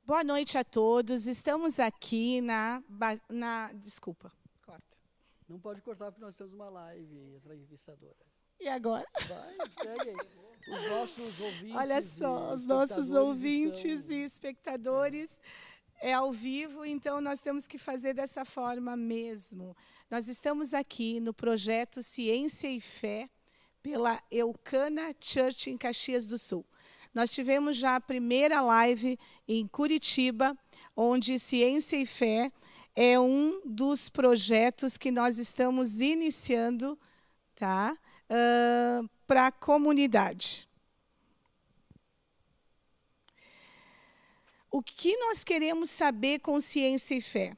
Boa noite a todos. Estamos aqui Desculpa, corta. Não pode cortar, porque nós temos uma live entrevistadora. E agora? Vai, segue aí. Os nossos ouvintes. Olha só, os nossos ouvintes e espectadores é ao vivo, então nós temos que fazer dessa forma mesmo. Nós estamos aqui no projeto Ciência e Fé, pela Eucana Church, em Caxias do Sul. Nós tivemos já a primeira live em Curitiba, onde Ciência e Fé é um dos projetos que nós estamos iniciando, tá? Para a comunidade. O que nós queremos saber com ciência e fé?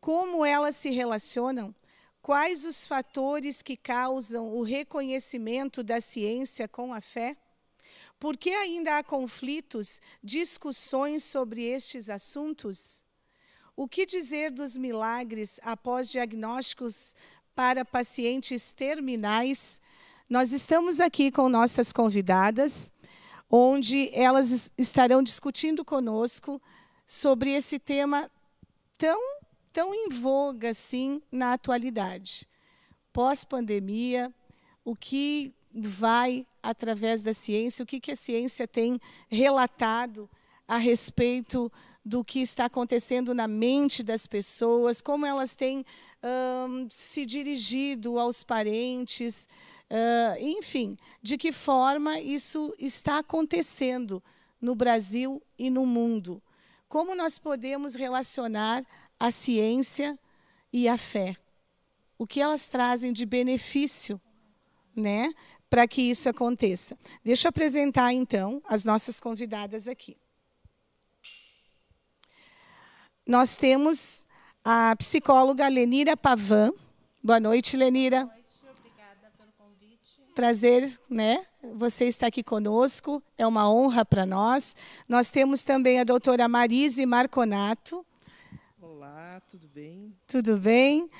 Como elas se relacionam? Quais os fatores que causam o reconhecimento da ciência com a fé? Por que ainda há conflitos, discussões sobre estes assuntos? O que dizer dos milagres após diagnósticos para pacientes terminais? Nós estamos aqui com nossas convidadas, onde elas estarão discutindo conosco sobre esse tema tão em voga assim, na atualidade. Pós-pandemia, o que vai através da ciência, o que a ciência tem relatado a respeito do que está acontecendo na mente das pessoas, como elas têm se dirigido aos parentes, enfim, de que forma isso está acontecendo no Brasil e no mundo. Como nós podemos relacionar a ciência e a fé? O que elas trazem de benefício, né, para que isso aconteça? Deixa eu apresentar, então, as nossas convidadas aqui. Nós temos a psicóloga Lenira Pavan. Boa noite, Lenira. Boa noite, obrigada pelo convite. Prazer, né? Você está aqui conosco, é uma honra para nós. Nós temos também a doutora Marise Marconato. Olá, tudo bem? Tudo bem?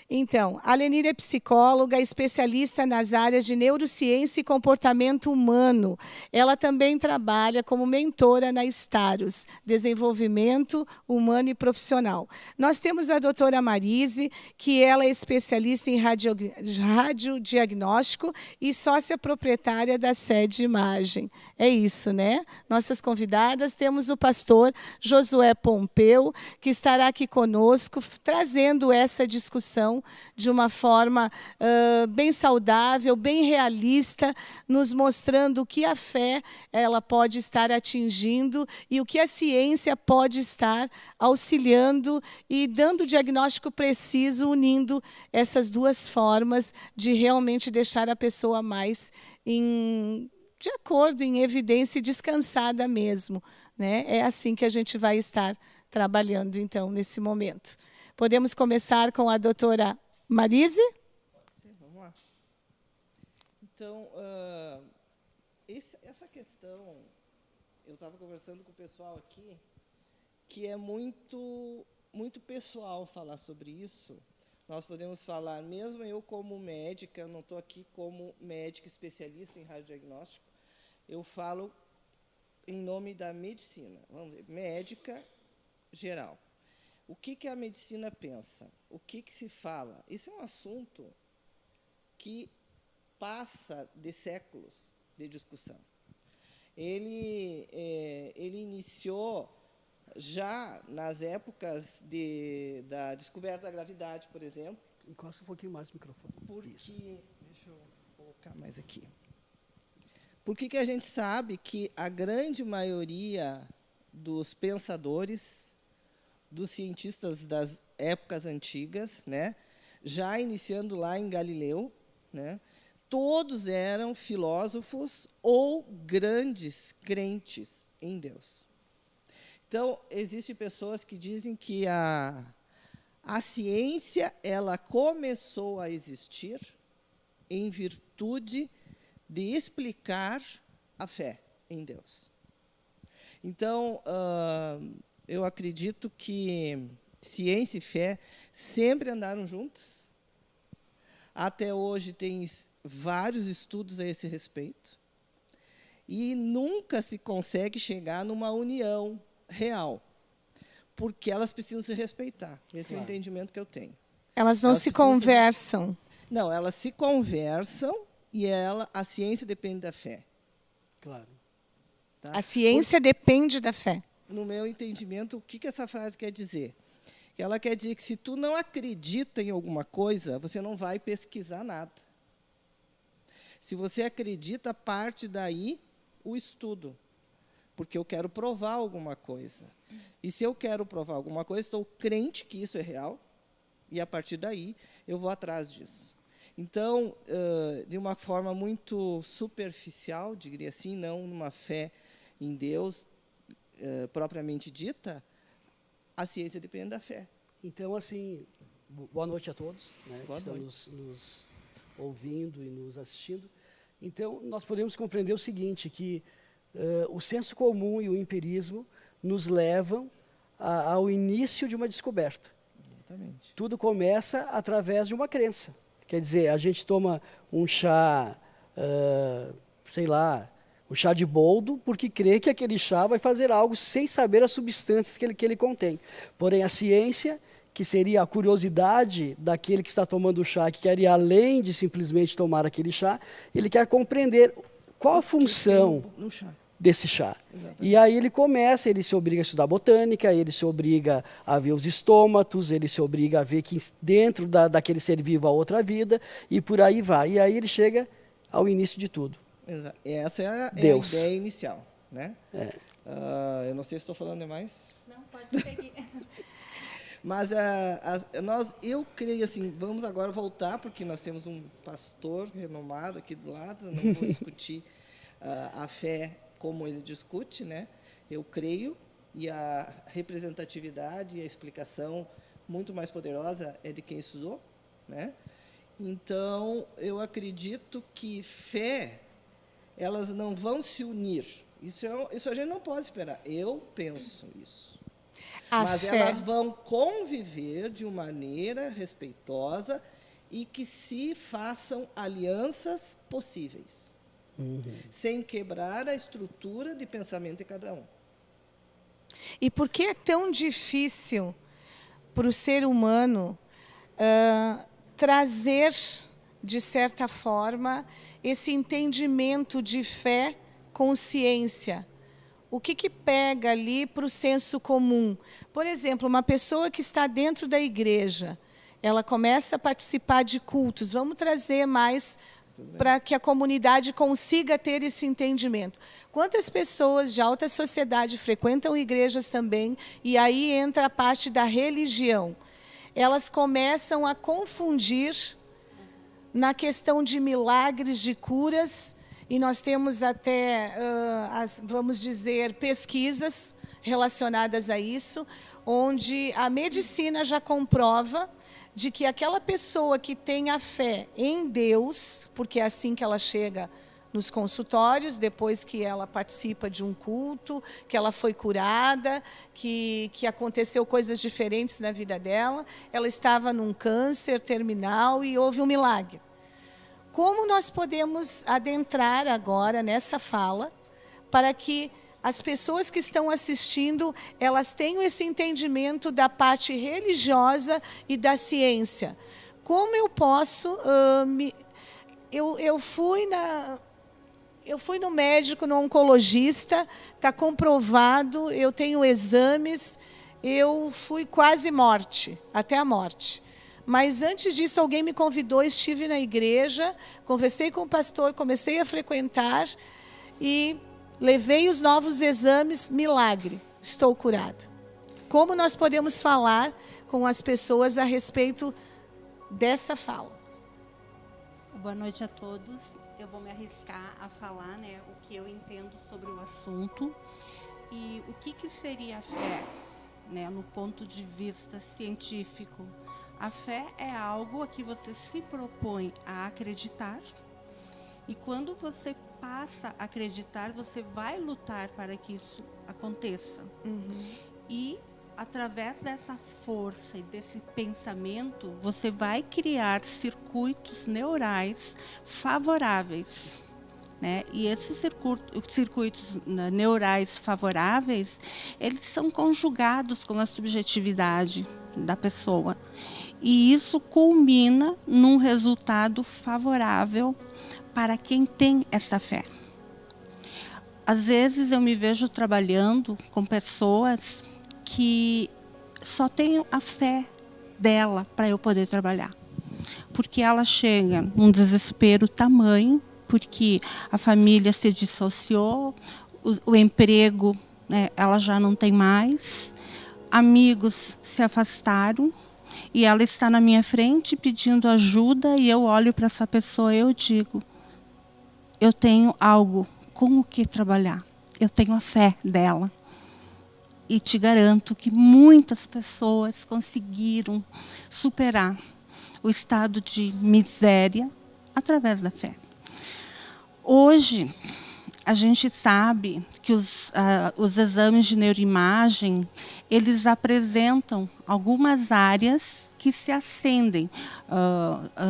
Então, a Lenira é psicóloga, especialista nas áreas de neurociência e comportamento humano. Ela também trabalha como mentora na Staros, Desenvolvimento Humano e Profissional. Nós temos a doutora Marise, que ela é especialista em radiodiagnóstico e sócia proprietária da Sede Imagem. É isso, né? Nossas convidadas, temos o pastor Josué Pompeu, que estará aqui conosco, trazendo essa discussão de uma forma bem saudável, bem realista, nos mostrando o que a fé ela pode estar atingindo e o que a ciência pode estar auxiliando e dando diagnóstico preciso, unindo essas duas formas de realmente deixar a pessoa mais de acordo, em evidência e descansada mesmo, né? É assim que a gente vai estar trabalhando, então, nesse momento. Podemos começar com a doutora Marise? Sim, vamos lá. Então, essa questão, eu estava conversando com o pessoal aqui, que é muito pessoal falar sobre isso. Nós podemos falar, mesmo eu como médica, eu não estou aqui como médica especialista em radiodiagnóstico, eu falo em nome da medicina, vamos dizer, médica geral. O que a medicina pensa? O que se fala? Esse é um assunto que passa de séculos de discussão. Ele iniciou já nas épocas da descoberta da gravidade, por exemplo. Encosta um pouquinho mais o microfone. Deixa eu colocar mais aqui. Por que a gente sabe que a grande maioria dos pensadores, dos cientistas das épocas antigas, né, já iniciando lá em Galileu, né, todos eram filósofos ou grandes crentes em Deus. Então, existem pessoas que dizem que a ciência ela começou a existir em virtude de explicar a fé em Deus. Então, eu acredito que ciência e fé sempre andaram juntas. Até hoje tem vários estudos a esse respeito. E nunca se consegue chegar numa união real. porque elas precisam se respeitar. Esse é o Claro. entendimento que eu tenho. Elas não Elas se precisam se- conversam. Não, elas se conversam e a ciência depende da fé. Claro. Tá? A ciência depende da fé. No meu entendimento, o que essa frase quer dizer? Ela quer dizer que se tu não acredita em alguma coisa, você não vai pesquisar nada. Se você acredita, parte daí o estudo. Porque eu quero provar alguma coisa. E se eu quero provar alguma coisa, estou crente que isso é real, e a partir daí eu vou atrás disso. Então, de uma forma muito superficial, diria assim, não numa fé em Deus propriamente dita, a ciência depende da fé. Então, assim, boa noite a todos, né, Boa que estão noite. nos ouvindo e nos assistindo. Então, nós podemos compreender o seguinte, que o senso comum e o empirismo nos levam ao início de uma descoberta. Exatamente. Tudo começa através de uma crença. Quer dizer, a gente toma um chá, sei lá, um chá de boldo, porque crê que aquele chá vai fazer algo sem saber as substâncias que ele contém. Porém, a ciência, que seria a curiosidade daquele que está tomando o chá, que quer ir além de simplesmente tomar aquele chá, ele quer compreender qual a função No chá. desse chá. Exatamente. E aí ele se obriga a estudar botânica, ele se obriga a ver os estômatos, ele se obriga a ver que dentro daquele ser vivo há outra vida, e por aí vai. E aí ele chega ao início de tudo. Essa é a Deus. ideia inicial. Né? Eu não sei se estou falando demais. Não, pode seguir. Mas eu creio assim, vamos agora voltar, porque nós temos um pastor renomado aqui do lado, não vou discutir a fé como ele discute, né? Eu creio, e a representatividade e a explicação muito mais poderosa é de quem estudou, né? Então, eu acredito que fé, elas não vão se unir. Isso a gente não pode esperar. Eu penso isso. Mas elas vão conviver de uma maneira respeitosa e que se façam alianças possíveis, sem quebrar a estrutura de pensamento de cada um. E por que é tão difícil para o ser humano trazer, de certa forma, esse entendimento de fé com ciência? O que pega ali para o senso comum? Por exemplo, uma pessoa que está dentro da igreja, ela começa a participar de cultos. Vamos trazer mais para que a comunidade consiga ter esse entendimento. Quantas pessoas de alta sociedade frequentam igrejas também, e aí entra a parte da religião? Elas começam a confundir na questão de milagres, de curas, e nós temos até, vamos dizer, pesquisas relacionadas a isso, onde a medicina já comprova de que aquela pessoa que tem a fé em Deus, porque é assim que ela chega nos consultórios, depois que ela participa de um culto, que ela foi curada, que aconteceu coisas diferentes na vida dela, ela estava num câncer terminal e houve um milagre. Como nós podemos adentrar agora nessa fala para que as pessoas que estão assistindo, elas tenham esse entendimento da parte religiosa e da ciência? Como eu posso... Eu fui no médico, no oncologista, está comprovado, eu tenho exames, eu fui quase morte, até a morte. Mas antes disso, alguém me convidou, estive na igreja, conversei com o pastor, comecei a frequentar e levei os novos exames, milagre, estou curada. Como nós podemos falar com as pessoas a respeito dessa fala? Boa noite a todos. Eu vou me arriscar a falar, né, o que eu entendo sobre o assunto. E o que seria a fé, né, no ponto de vista científico? A fé é algo a que você se propõe a acreditar, e quando você passa a acreditar, você vai lutar para que isso aconteça. E, através dessa força e desse pensamento, você vai criar circuitos neurais favoráveis né? E esses circuitos neurais favoráveis, eles são conjugados com a subjetividade da pessoa. E isso culmina num resultado favorável para quem tem essa fé. Às vezes eu me vejo trabalhando com pessoas que só têm a fé dela para eu poder trabalhar. Porque ela chega num desespero tamanho, porque a família se dissociou, o emprego, né, ela já não tem mais, amigos se afastaram, e ela está na minha frente pedindo ajuda, e eu olho para essa pessoa e eu digo, eu tenho algo com o que trabalhar, eu tenho a fé dela. E te garanto que muitas pessoas conseguiram superar o estado de miséria através da fé. Hoje, a gente sabe que os exames de neuroimagem, eles apresentam algumas áreas que se acendem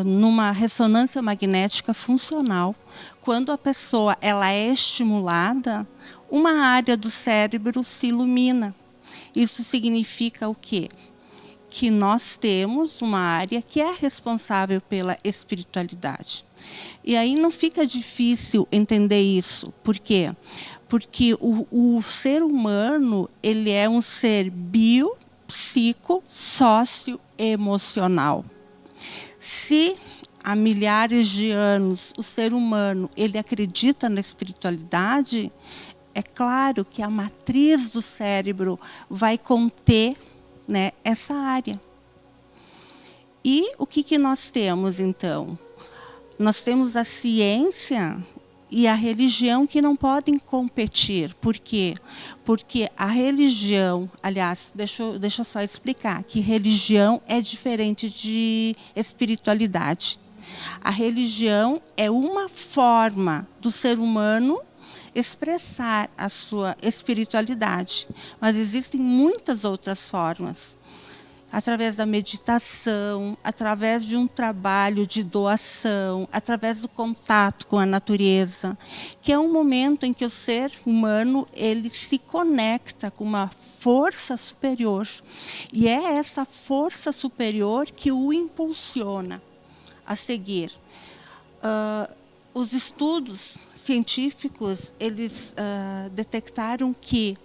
numa ressonância magnética funcional. Quando a pessoa ela é estimulada, uma área do cérebro se ilumina. Isso significa o quê? Que nós temos uma área que é responsável pela espiritualidade. E aí não fica difícil entender isso. Por quê? Porque o ser humano ele é um ser bio, psico, socioemocional. Se há milhares de anos o ser humano ele acredita na espiritualidade, é claro que a matriz do cérebro vai conter, né, essa área. E o que nós temos, então? Nós temos a ciência e a religião que não podem competir. Por quê? Porque a religião, aliás, deixa eu só explicar, que religião é diferente de espiritualidade. A religião é uma forma do ser humano expressar a sua espiritualidade, mas existem muitas outras formas. Através da meditação, através de um trabalho de doação, através do contato com a natureza, que é um momento em que o ser humano ele se conecta com uma força superior. E é essa força superior que o impulsiona a seguir. Os estudos científicos eles detectaram que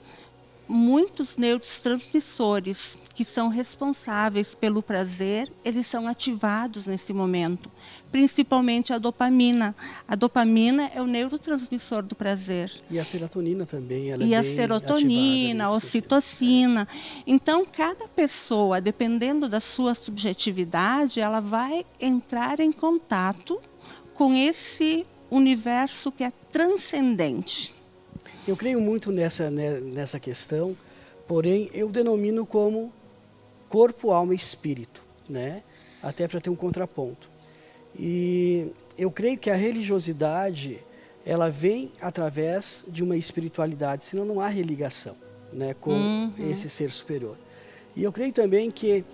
muitos neurotransmissores que são responsáveis pelo prazer, eles são ativados nesse momento, principalmente a dopamina. A dopamina é o neurotransmissor do prazer. E a serotonina também, ela e é a bem serotonina, a ocitocina. Então, cada pessoa, dependendo da sua subjetividade, ela vai entrar em contato com esse universo que é transcendente. Eu creio muito nessa questão, porém eu denomino como corpo, alma e espírito, né? Até para ter um contraponto. E eu creio que a religiosidade, ela vem através de uma espiritualidade, senão não há religação, né, com esse ser superior. E eu creio também que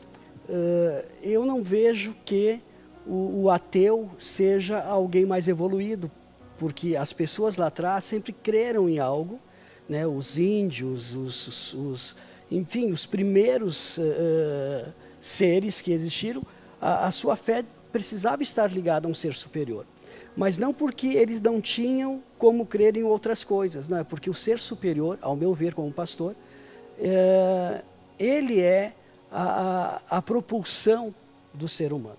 eu não vejo que o ateu seja alguém mais evoluído, porque as pessoas lá atrás sempre creram em algo, né? Os índios, enfim, os primeiros seres que existiram, a sua fé precisava estar ligada a um ser superior. Mas não porque eles não tinham como crer em outras coisas, não é? Porque o ser superior, ao meu ver como pastor, ele é a propulsão do ser humano.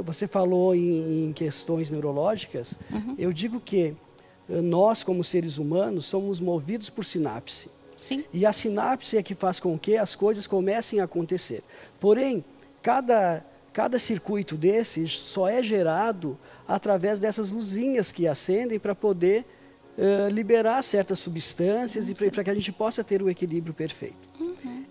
Você falou em questões neurológicas, eu digo que nós, como seres humanos, somos movidos por sinapse. Sim. E a sinapse é que faz com que as coisas comecem a acontecer. Porém, cada circuito desses só é gerado através dessas luzinhas que acendem para poder liberar certas substâncias e para que a gente possa ter o equilíbrio perfeito.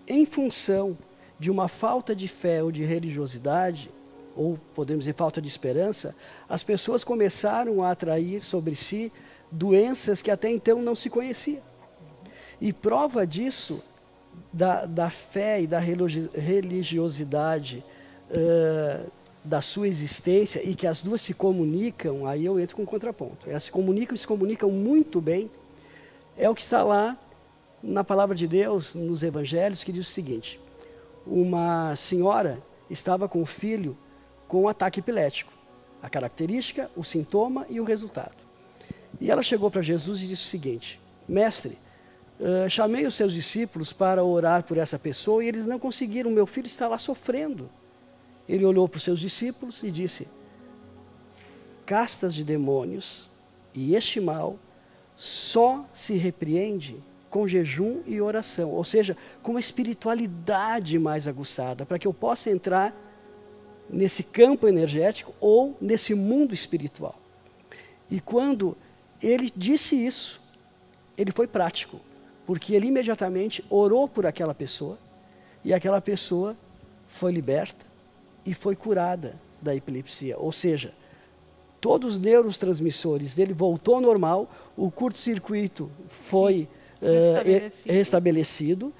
Em função de uma falta de fé ou de religiosidade, ou podemos dizer falta de esperança, as pessoas começaram a atrair sobre si doenças que até então não se conheciam. E prova disso, da fé e da religiosidade da sua existência e que as duas se comunicam, aí eu entro com um contraponto. Elas se comunicam muito bem. É o que está lá na palavra de Deus, nos evangelhos, que diz o seguinte: uma senhora estava com o filho com um ataque epilético. A característica, o sintoma e o resultado. E ela chegou para Jesus e disse o seguinte: mestre, chamei os seus discípulos para orar por essa pessoa e eles não conseguiram, meu filho está lá sofrendo. Ele olhou para os seus discípulos e disse: castas de demônios e este mal só se repreende com jejum e oração, ou seja, com uma espiritualidade mais aguçada, para que eu possa entrar nesse campo energético ou nesse mundo espiritual. E quando ele disse isso, ele foi prático, porque ele imediatamente orou por aquela pessoa, e aquela pessoa foi liberta e foi curada da epilepsia. Ou seja, todos os neurotransmissores dele voltou ao normal, o curto-circuito foi restabelecido.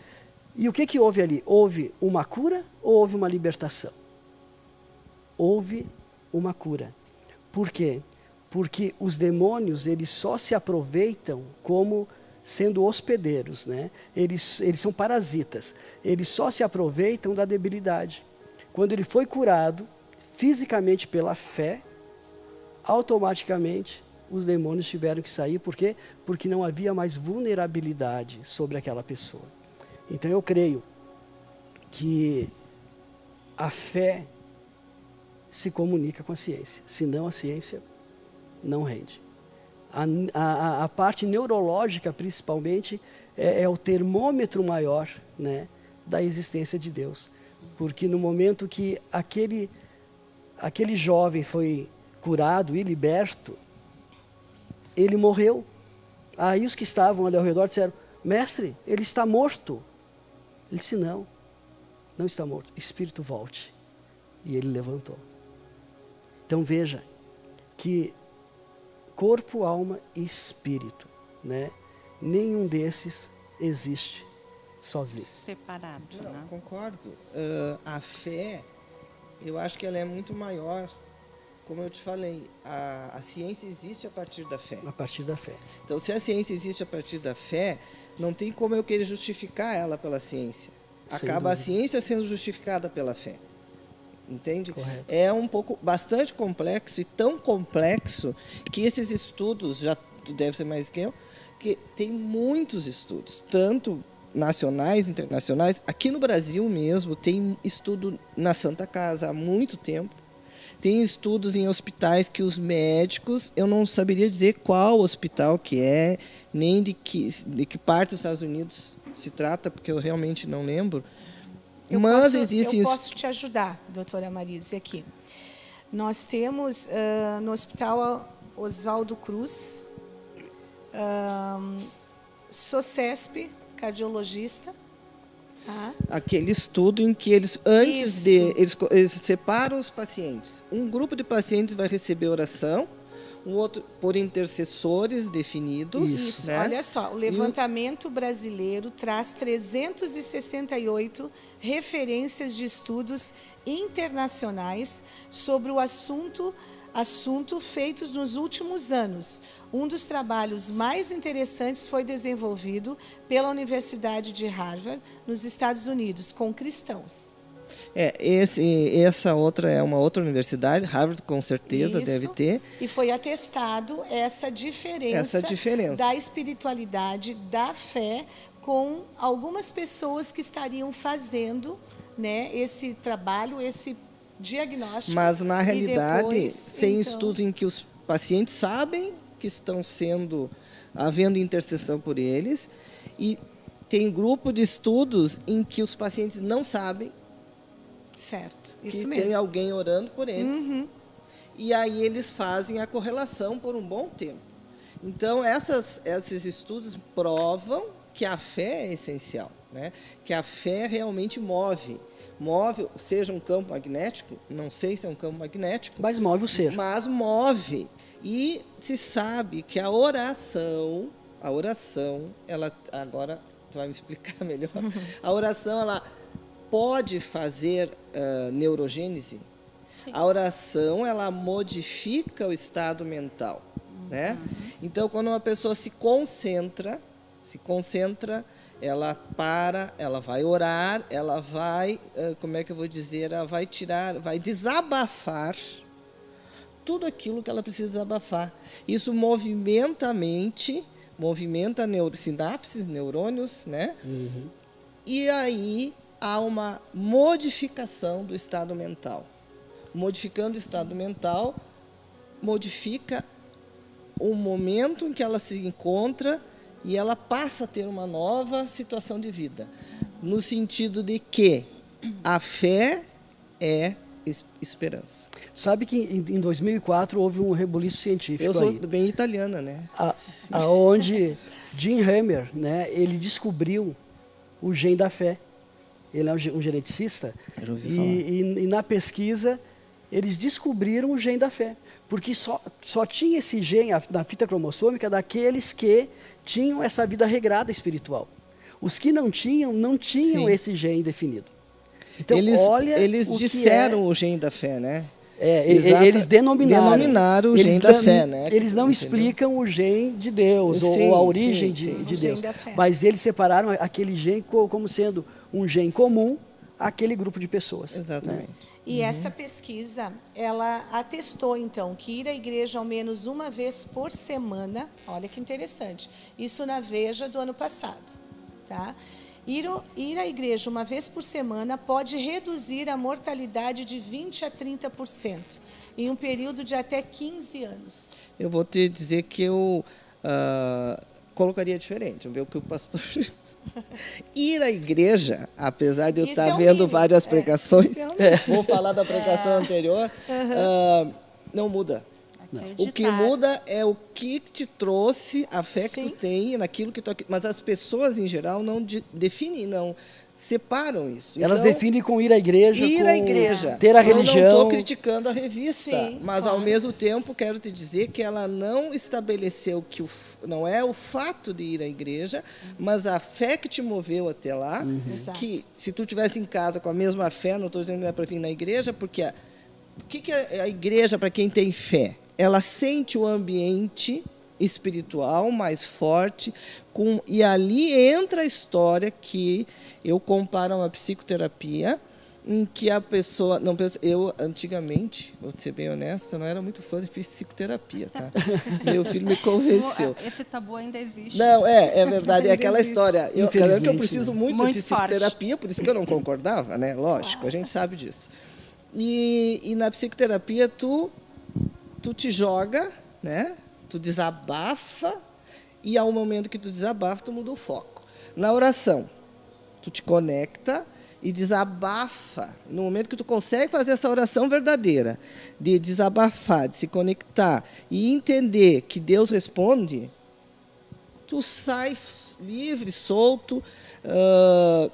E o que houve ali? Houve uma cura ou houve uma libertação? Houve uma cura. Por quê? Porque os demônios, eles só se aproveitam como sendo hospedeiros, né? Eles são parasitas. Eles só se aproveitam da debilidade. Quando ele foi curado fisicamente pela fé, automaticamente os demônios tiveram que sair. Por quê? Porque não havia mais vulnerabilidade sobre aquela pessoa. Então eu creio que a fé se comunica com a ciência, senão a ciência não rende. A parte neurológica, principalmente, é o termômetro maior, né, da existência de Deus. Porque no momento que aquele jovem foi curado e liberto, ele morreu. Aí os que estavam ali ao redor disseram: mestre, ele está morto. Ele disse: não está morto, espírito volte. E ele levantou. Então veja que corpo, alma e espírito, né? Nenhum desses existe sozinho. Separado, Não, né? concordo. A fé, eu acho que ela é muito maior. Como eu te falei, a ciência existe a partir da fé. A partir da fé. Então, se a ciência existe a partir da fé, não tem como eu querer justificar ela pela ciência. Acaba a ciência sendo justificada pela fé. Entende? Correto. É bastante complexo, e tão complexo que esses estudos, já tu deve ser mais que eu, que tem muitos estudos, tanto nacionais, internacionais. Aqui no Brasil mesmo tem estudo na Santa Casa há muito tempo. Tem estudos em hospitais que os médicos, eu não saberia dizer qual hospital que é, nem de que parte dos Estados Unidos se trata, porque eu realmente não lembro. Eu posso te ajudar, doutora Marise, aqui. Nós temos no Hospital Oswaldo Cruz, SOCESP, cardiologista. Aquele estudo em que eles eles separam os pacientes. Um grupo de pacientes vai receber oração, um outro por intercessores definidos. Isso, né? Olha só, o levantamento brasileiro traz 368 referências de estudos internacionais sobre o assunto feitos nos últimos anos. Um dos trabalhos mais interessantes foi desenvolvido pela Universidade de Harvard, nos Estados Unidos, com cristãos. Essa outra é uma outra universidade, Harvard com certeza deve ter. E foi atestado essa diferença da espiritualidade, da fé, com algumas pessoas que estariam fazendo, né, esse trabalho, esse diagnóstico. Mas, na realidade, depois, estudos em que os pacientes sabem que estão havendo intercessão por eles, e tem grupo de estudos em que os pacientes não sabem. Certo, isso que mesmo. Tem alguém orando por eles. Uhum. E aí eles fazem a correlação por um bom tempo. Então, esses estudos provam que a fé é essencial, né? Que a fé realmente move, seja um campo magnético, não sei se é um campo magnético, mas move o ser. Mas move. E se sabe que a oração, ela, agora tu vai me explicar melhor, a oração, ela pode fazer neurogênese. A oração, ela modifica o estado mental, né? Então, quando uma pessoa se concentra, ela para, ela vai orar, ela vai, como é que eu vou dizer, ela vai vai desabafar tudo aquilo que ela precisa desabafar. Isso movimenta a mente, movimenta sinapses, neurônios, né? E aí há uma modificação do estado mental. Modificando o estado mental, modifica o momento em que ela se encontra e ela passa a ter uma nova situação de vida. No sentido de que a fé é esperança. Sabe que em 2004 houve um rebuliço científico. Eu sou aí, bem italiana, né? aonde Jim Hammer, né, ele descobriu o gene da fé. Ele é um geneticista. E na pesquisa eles descobriram o gene da fé, porque só tinha esse gene na fita cromossômica daqueles que tinham essa vida regrada espiritual. Os que não tinham Sim. esse gene definido. Então, eles disseram o gene da fé, né? Eles denominaram o gene da fé, né? Eles não explicam o gene de Deus, ou a origem de Deus, mas eles separaram aquele gene como sendo um gene comum àquele grupo de pessoas. Exatamente. Né? E essa pesquisa, ela atestou, então, que ir à igreja ao menos uma vez por semana, olha que interessante, isso na Veja do ano passado, tá? Ir à igreja uma vez por semana pode reduzir a mortalidade de 20% a 30%, em um período de até 15 anos. Eu vou te dizer que eu colocaria diferente. Vamos ver o que o pastor... Ir à igreja, apesar de eu estar vendo várias pregações, vou falar da pregação anterior, não muda. O que muda é o que te trouxe, a fé que tu tem, naquilo que tu... Mas as pessoas, em geral, não definem, não separam isso. Elas definem com ir à igreja, ter a religião. Eu não estou criticando a revista, mas, claro, ao mesmo tempo, quero te dizer que ela não estabeleceu que não é o fato de ir à igreja, mas a fé que te moveu até lá, que se tu estivesse em casa com a mesma fé, não estou dizendo que não é para vir na igreja, porque o que é a igreja para quem tem fé? Ela sente o ambiente espiritual mais forte, e ali entra a história que eu comparo a uma psicoterapia, em que a pessoa... Eu, antigamente, vou ser bem honesta, não era muito fã de psicoterapia, tá? Meu filho me convenceu. Esse tabu ainda existe. Não, é verdade, é aquela história. Eu preciso muito de psicoterapia, por isso que eu não concordava, né? Lógico, a gente sabe disso. E na psicoterapia, tu te joga, né? Tu desabafa, e ao momento que tu desabafa, tu muda o foco. Na oração, tu te conecta e desabafa. No momento que tu consegue fazer essa oração verdadeira, de desabafar, de se conectar e entender que Deus responde, tu sai livre, solto,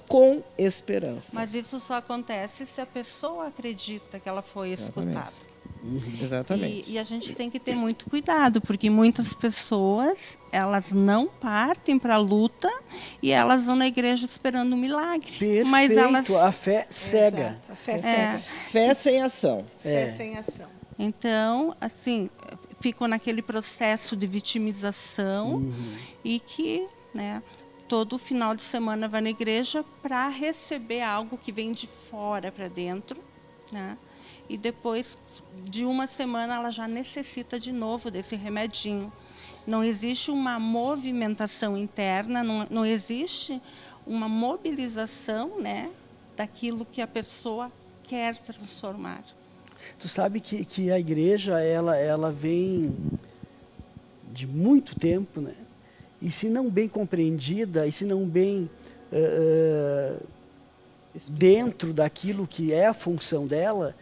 com esperança. Mas isso só acontece se a pessoa acredita que ela foi escutada. Exatamente. E a gente tem que ter muito cuidado, porque muitas pessoas, elas não partem para a luta e elas vão na igreja esperando um milagre. Perfeito, mas a fé cega. Exato, a fé cega. Fé sem ação. Fé sem ação. Então, assim, ficam naquele processo de vitimização e que, né, todo final de semana vai na igreja para receber algo que vem de fora para dentro, né? E depois de uma semana ela já necessita de novo desse remedinho. Não existe uma movimentação interna, não existe uma mobilização, né, daquilo que a pessoa quer transformar. Tu sabe que a igreja ela vem de muito tempo, né? E se não bem compreendida, e se não bem dentro daquilo que é a função dela,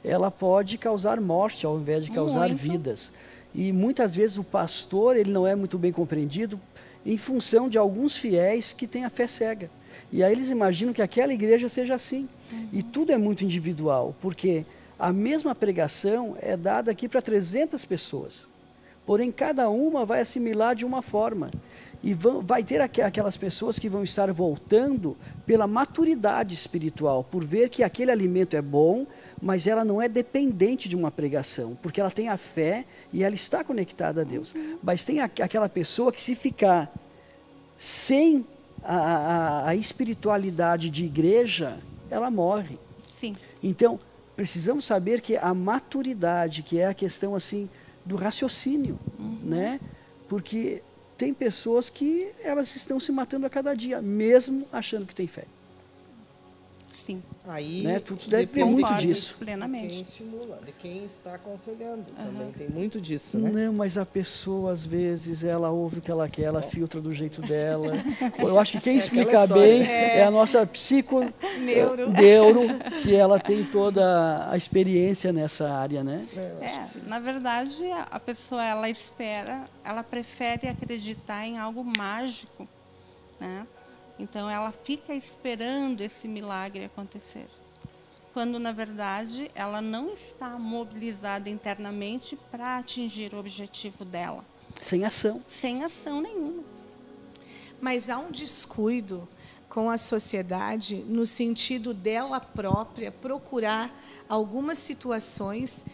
ela pode causar morte ao invés de causar vidas. E muitas vezes o pastor ele não é muito bem compreendido em função de alguns fiéis que têm a fé cega. E aí eles imaginam que aquela igreja seja assim. E tudo é muito individual, porque a mesma pregação é dada aqui para 300 pessoas. porém cada uma vai assimilar de uma forma. E vai ter aquelas pessoas que vão estar voltando pela maturidade espiritual, por ver que aquele alimento é bom, mas ela não é dependente de uma pregação, porque ela tem a fé e ela está conectada a Deus. Mas tem aquela pessoa que, se ficar sem a espiritualidade de igreja, ela morre. Sim. Então, precisamos saber que a maturidade, que é a questão assim do raciocínio, né? Porque tem pessoas que elas estão se matando a cada dia, mesmo achando que tem fé. Sim. Aí, Né? Tu deve ter muito Concordo disso. de quem plenamente. estimula, de quem está aconselhando. Também tem muito disso, né? Não, mas a pessoa, às vezes, ela ouve o que ela quer, ela filtra do jeito dela. Eu acho que quem explica história, bem né? é a nossa Neuro. neuro, que ela tem toda a experiência nessa área, né? Na verdade, a pessoa, ela espera, ela prefere acreditar em algo mágico, né? Então, ela fica esperando esse milagre acontecer. Quando, na verdade, ela não está mobilizada internamente para atingir o objetivo dela. Sem ação. Sem ação nenhuma. Mas há um descuido com a sociedade no sentido dela própria procurar algumas situações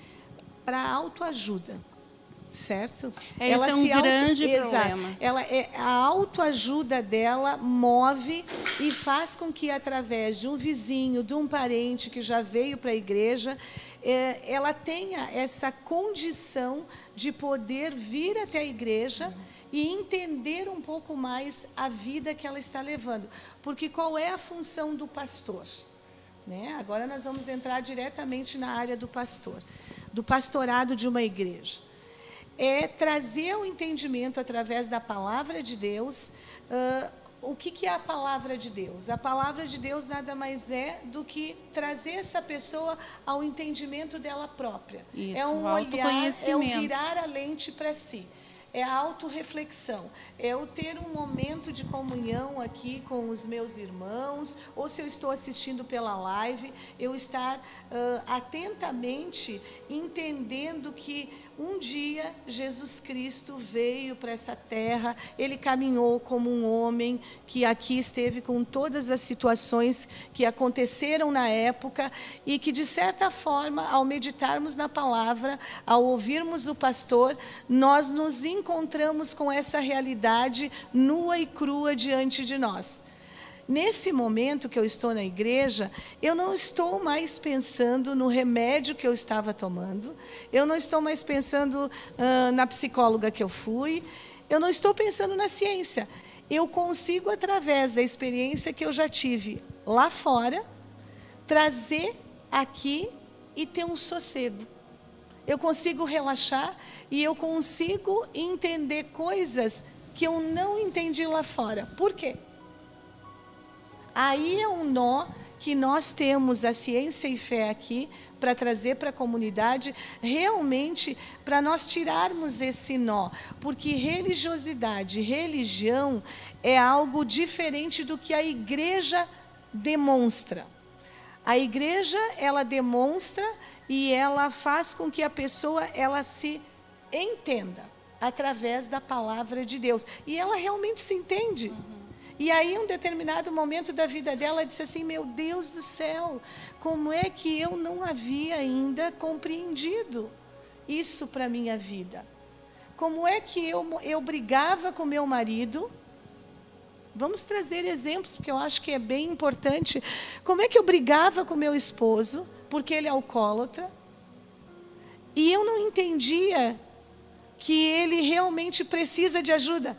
para autoajuda, certo? Esse é um grande problema. A autoajuda dela move e faz com que, através de um vizinho, de um parente que já veio para a igreja, ela tenha essa condição de poder vir até a igreja e entender um pouco mais a vida que ela está levando. Porque qual é a função do pastor? Né? Agora nós vamos entrar diretamente na área do pastor, do pastorado de uma igreja. É trazer o entendimento através da palavra de Deus. O que é a palavra de Deus? A palavra de Deus nada mais é do que trazer essa pessoa ao entendimento dela própria. Isso, é um olhar, é o autoconhecimento. virar a lente para si. É a autorreflexão, é eu ter um momento de comunhão aqui com os meus irmãos, ou se eu estou assistindo pela live, eu estar atentamente entendendo que um dia Jesus Cristo veio para essa terra, ele caminhou como um homem que aqui esteve com todas as situações que aconteceram na época e que, de certa forma, ao meditarmos na palavra, ao ouvirmos o pastor, nós nos encontramos com essa realidade nua e crua diante de nós. Nesse momento que eu estou na igreja, eu não estou mais pensando no remédio que eu estava tomando, eu não estou mais pensando na psicóloga que eu fui, eu não estou pensando na ciência. Eu consigo, através da experiência que eu já tive lá fora, trazer aqui e ter um sossego. Eu consigo relaxar e eu consigo entender coisas que eu não entendi lá fora. Por quê? Aí é um nó que nós temos a ciência e fé aqui para trazer para a comunidade, realmente para nós tirarmos esse nó, porque religiosidade, religião é algo diferente do que a igreja demonstra. A igreja, ela demonstra e ela faz com que a pessoa ela se entenda através da palavra de Deus. E ela realmente se entende. E aí, em um determinado momento da vida dela, ela disse assim, meu Deus do céu, como é que eu não havia ainda compreendido isso para a minha vida? Como é que eu brigava com meu marido? Vamos trazer exemplos, porque eu acho que é bem importante. Como é que eu brigava com meu esposo, porque ele é alcoólatra, e eu não entendia que ele realmente precisa de ajuda.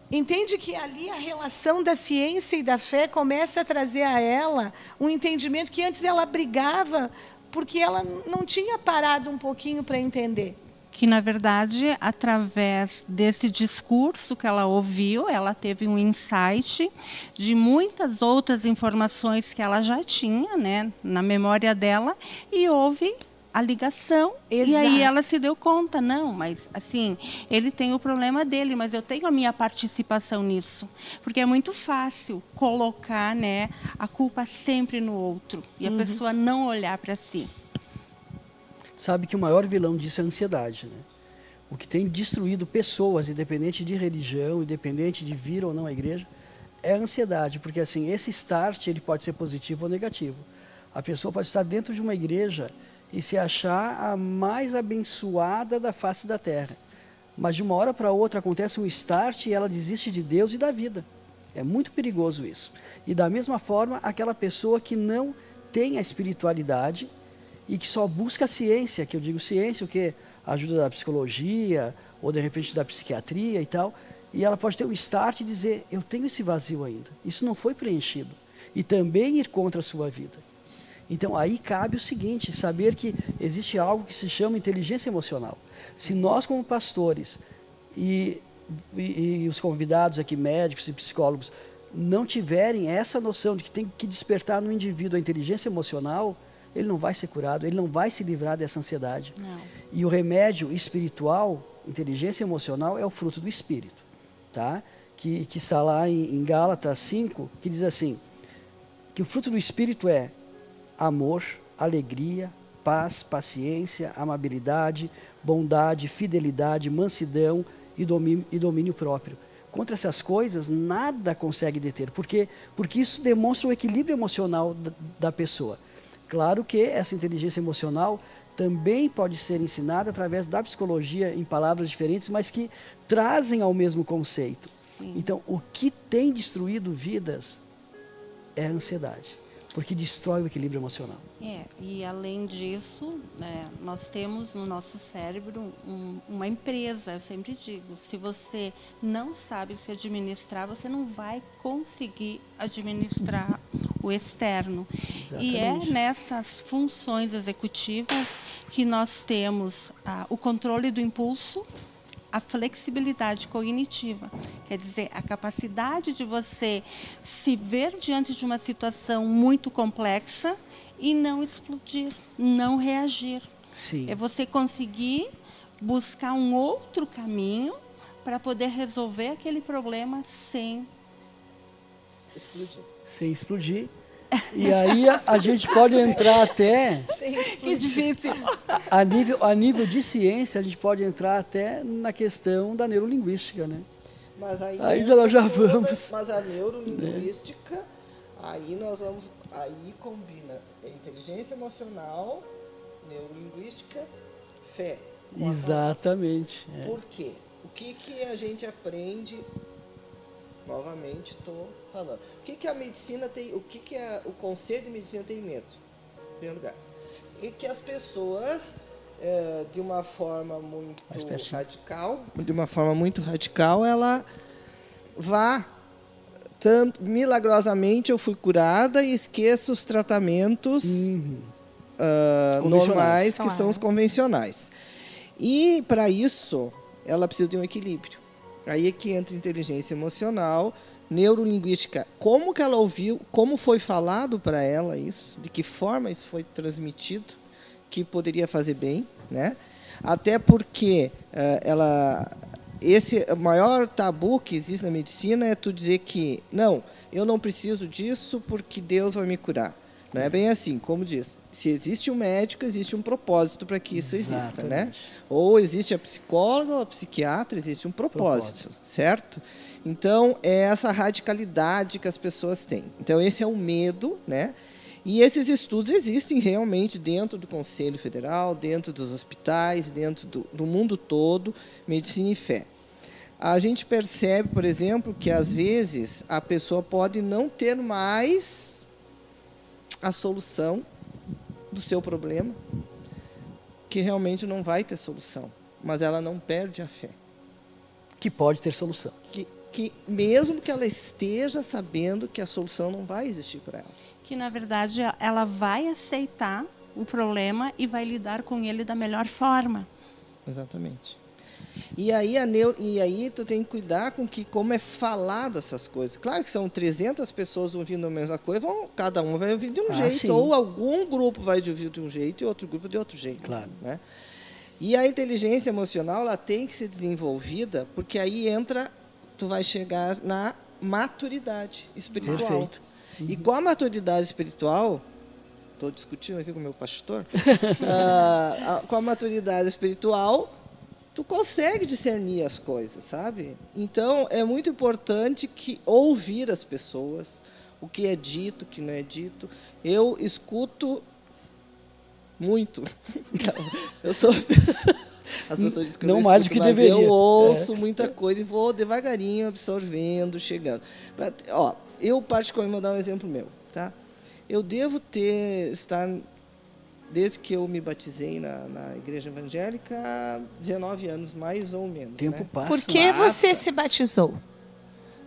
Entende que ali a relação da ciência e da fé começa a trazer a ela um entendimento que antes ela brigava porque ela não tinha parado um pouquinho para entender. Que, na verdade, através desse discurso que ela ouviu, ela teve um insight de muitas outras informações que ela já tinha, né, na memória dela, e houve a ligação. Exato. E aí ela se deu conta, não, mas assim, ele tem o problema dele, mas eu tenho a minha participação nisso. Porque é muito fácil colocar, né, a culpa sempre no outro e a pessoa não olhar para si. Sabe que o maior vilão disso é a ansiedade, né? o que tem destruído pessoas, independente de religião, independente de vir ou não à igreja, é a ansiedade, porque assim, esse start ele pode ser positivo ou negativo. A pessoa pode estar dentro de uma igreja e se achar a mais abençoada da face da terra. Mas de uma hora para outra acontece um start e ela desiste de Deus e da vida. É muito perigoso isso. E da mesma forma, aquela pessoa que não tem a espiritualidade e que só busca a ciência, que eu digo ciência, o que? A ajuda da psicologia, ou de repente da psiquiatria e tal, e ela pode ter um start e dizer, eu tenho esse vazio ainda, isso não foi preenchido, e também ir contra a sua vida. Então aí cabe o seguinte, saber que existe algo que se chama inteligência emocional. Se nós como pastores e os convidados aqui, médicos e psicólogos, não tiverem essa noção de que tem que despertar no indivíduo a inteligência emocional, ele não vai ser curado, ele não vai se livrar dessa ansiedade. Não. E o remédio espiritual, inteligência emocional, é o fruto do Espírito, tá? Que está lá em Gálatas 5, que diz assim, que o fruto do Espírito é amor, alegria, paz, paciência, amabilidade, bondade, fidelidade, mansidão e domínio próprio. Contra essas coisas, nada consegue deter, porque isso demonstra o equilíbrio emocional da pessoa. Claro que essa inteligência emocional também pode ser ensinada através da psicologia em palavras diferentes, mas que trazem ao mesmo conceito. Sim. Então, o que tem destruído vidas é a ansiedade, porque destrói o equilíbrio emocional. E além disso, nós temos no nosso cérebro uma empresa, eu sempre digo, se você não sabe se administrar, você não vai conseguir administrar o externo. Exatamente. E é nessas funções executivas que nós temos o controle do impulso, a flexibilidade cognitiva, quer dizer, a capacidade de você se ver diante de uma situação muito complexa e não explodir, não reagir. Sim. É você conseguir buscar um outro caminho para poder resolver aquele problema sem explodir. E aí a gente pode entrar até... Que difícil. A nível de ciência, a gente pode entrar até na questão da neurolinguística, né? Mas aí nós já vamos. Mas a neurolinguística, aí combina a inteligência emocional, neurolinguística, fé. Exatamente. Por quê? O que a gente aprende? Novamente estou falando. O que a medicina tem? O que o conselho de medicina tem medo? Em primeiro lugar, e que as pessoas de uma forma muito radical, ela vá tanto milagrosamente eu fui curada e esqueço os tratamentos normais, que são os convencionais. E para isso ela precisa de um equilíbrio. Aí é que entra inteligência emocional, neurolinguística. Como que ela ouviu, como foi falado para ela isso, de que forma isso foi transmitido, que poderia fazer bem, né? Até porque esse maior tabu que existe na medicina é tu dizer que, não, eu não preciso disso porque Deus vai me curar. Não é bem assim, como diz. Se existe um médico, existe um propósito para que isso exista, né? Ou existe a psicóloga ou a psiquiatra, existe um propósito, certo? Então, é essa radicalidade que as pessoas têm. Então, esse é o medo, né? E esses estudos existem realmente dentro do Conselho Federal, dentro dos hospitais, dentro do mundo todo, medicina e fé. A gente percebe, por exemplo, que às vezes a pessoa pode não ter mais a solução do seu problema, que realmente não vai ter solução, mas ela não perde a fé. Que pode ter solução. Que mesmo que ela esteja sabendo que a solução não vai existir para ela. Que, na verdade, ela vai aceitar o problema e vai lidar com ele da melhor forma. Exatamente. E aí tu tem que cuidar com como é falado essas coisas. Claro que são 300 pessoas ouvindo a mesma coisa, cada um vai ouvir de um jeito. Sim. Ou algum grupo vai ouvir de um jeito e outro grupo de outro jeito. Claro. Né? E a inteligência emocional, ela tem que ser desenvolvida, porque aí tu vai chegar na maturidade espiritual. Perfeito. E com a maturidade espiritual, estou discutindo aqui com o meu pastor, com a maturidade espiritual, tu consegue discernir as coisas, sabe? Então, é muito importante que ouvir as pessoas, o que é dito, o que não é dito. Eu escuto muito. Então, eu sou uma pessoa... As pessoas dizem que eu Não não mais escuto, do que mas deveria. eu ouço muita coisa e vou devagarinho absorvendo, chegando. Ó, eu, particularmente, vou dar um exemplo meu. Tá? Eu devo estar, desde que eu me batizei na igreja evangélica, há 19 anos, mais ou menos. O tempo né? passa. Por que você se batizou?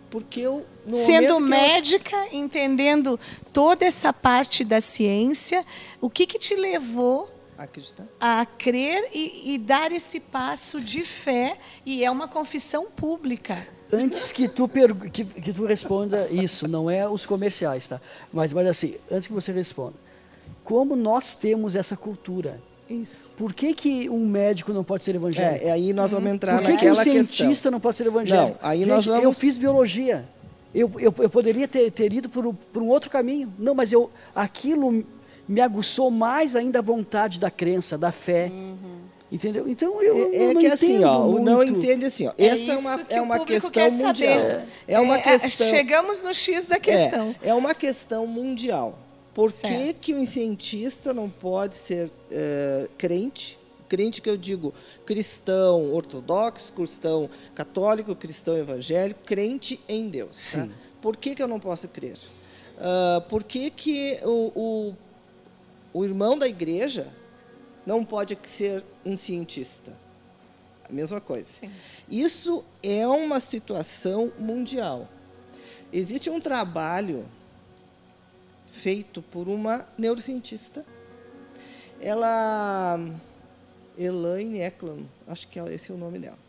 Porque eu, no Sendo momento que médica, entendendo toda essa parte da ciência, o que te levou acreditar? a crer e dar esse passo de fé, e é uma confissão pública? Antes que tu, que tu responda isso, não é os comerciais, tá? Mas assim, antes que você responda, como nós temos essa cultura? Isso. Por que um médico não pode ser evangélico? Aí nós vamos entrar Por que um naquela cientista questão. não pode ser evangélico? Não, aí Gente, nós vamos... eu fiz biologia. Eu poderia ter ido por um outro caminho. Não, mas aquilo me aguçou mais ainda a vontade da crença, da fé. Entendeu? Então eu não que entendo assim, ó, o muito. não entende assim, ó. Essa é uma questão mundial. É uma questão. Chegamos no X da questão. É uma questão mundial. Por que Certo. que um cientista não pode ser crente? Crente que eu digo cristão ortodoxo, cristão católico, cristão evangélico, crente em Deus. Sim. Tá? Por que que eu não posso crer? Por que que o irmão da igreja não pode ser um cientista? A mesma coisa. Sim. Isso é uma situação mundial. Existe um trabalho feito por uma neurocientista. Elaine Eklund, acho que esse é o nome dela.